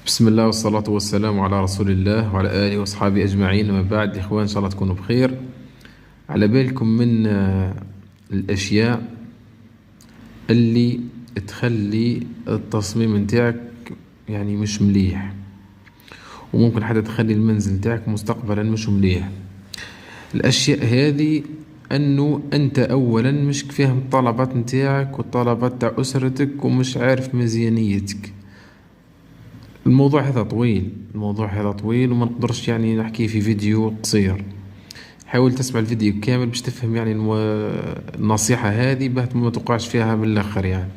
بسم الله والصلاة والسلام على رسول الله وعلى آله وأصحابه أجمعين. أما بعد إخوان، إن شاء الله تكونوا بخير. على بالكم من الأشياء اللي تخلي التصميم نتاعك يعني مش مليح، وممكن حتى تخلي المنزل نتاعك مستقبلا مش مليح. الأشياء هذه أنه أنت أولا مش فاهم الطلبات نتاعك والطلبات تاع أسرتك، ومش عارف ميزانيتك. الموضوع هذا طويل وما نقدرش يعني نحكيه في فيديو قصير. حاول تسمع الفيديو كامل باش تفهم يعني النصيحة هذه باه ما توقعش فيها من الآخر يعني.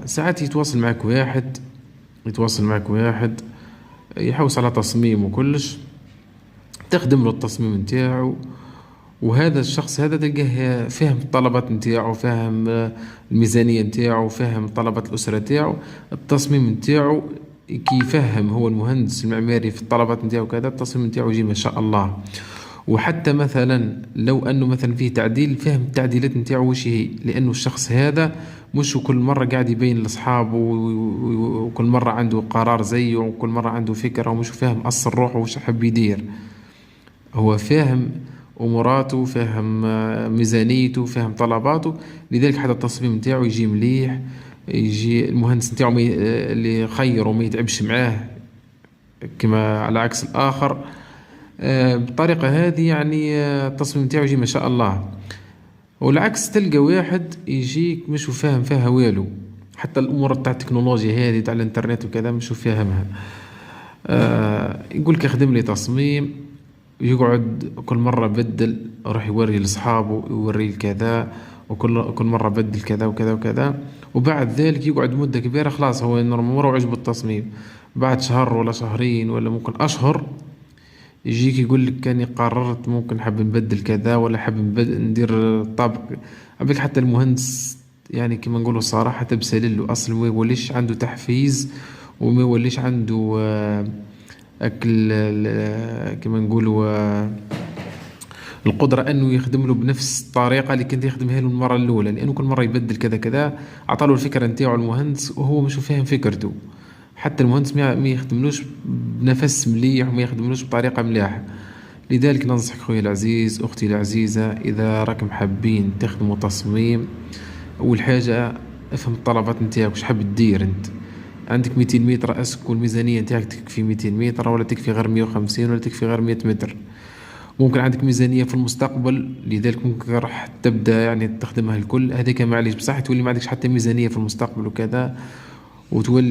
ساعات يتواصل معك واحد يحوس على تصميم وكلش، تخدم له التصميم نتاعو، وهذا الشخص هذا تلقاه فاهم الطلبات نتاعو، فاهم الميزانية نتاعو، فاهم طلبات الأسرة نتاعو، التصميم نتاعو كي يفهم هو المهندس المعماري في الطلبات نتاعو كذا، التصميم نتاعو يجي ما شاء الله. وحتى مثلا لو انه مثلا فيه تعديل، فهم التعديلات نتاعو وش هي، لانه الشخص هذا مش كل مرة قاعد يبين لاصحابه وكل مرة عنده قرار زيه وكل مرة عنده فكرة، ومش فاهم اصل روحه وش حب يدير. هو فاهم اموراته، فاهم ميزانيته، فاهم طلباته، لذلك حتى التصميم نتاعو يجي مليح، يجي المهندس نتاعو اللي يخيره ما يتعبش معاه كما على عكس الآخر. بالطريقة هذه يعني التصميم نتاعو يجي ما شاء الله. والعكس تلقى واحد يجيك مش فاهم فيها والو، حتى الأمور تاع التكنولوجيا هذه تاع الانترنت وكذا مش فاهمها. يقولك اخدم لي تصميم، يقعد كل مرة بدل، راح يوري لأصحابه، يوري كذا، وكل مرة بدل كذا وكذا وكذا. وبعد ذلك يقعد مدة كبيرة، خلاص هو مرة وعجبه التصميم. بعد شهر ولا شهرين ولا ممكن أشهر يجيك يقول لك كاني قررت ممكن حاب نبدل كذا، ولا حاب ندير طابق. عبالك حتى المهندس يعني كما نقولوا صراحة تبسل له أصلا، ما يوليش عنده تحفيز، وما يوليش عنده أكل كما نقولوا القدرة أنه يخدم له بنفس الطريقة اللي كنت يخدمها له المرة الأولى، لأنه كل مرة يبدل كذا كذا. عطاله الفكرة نتاعو المهندس وهو مش فاهم فكرته. حتى المهندس ما يخدملوش بنفس مليح وما يخدملوش بطريقة مليحة. لذلك ننصحك خويا العزيز، أختي العزيزة، إذا راكم حابين تخدموا تصميم، أول حاجة افهم الطلبات نتاعك، وش حاب تدير أنت. عندك 200 متر أسك والميزانية نتاعك تكفي 200 متر، ولا تكفي غير 150، ولا تكفي غير 100 متر. ممكن عندك ميزانية في المستقبل، لذلك ممكن راح تبدأ يعني تخدمها الكل، هذيك معليش، بصح تولي ما عندكش حتى ميزانية في المستقبل وكذا، وتولي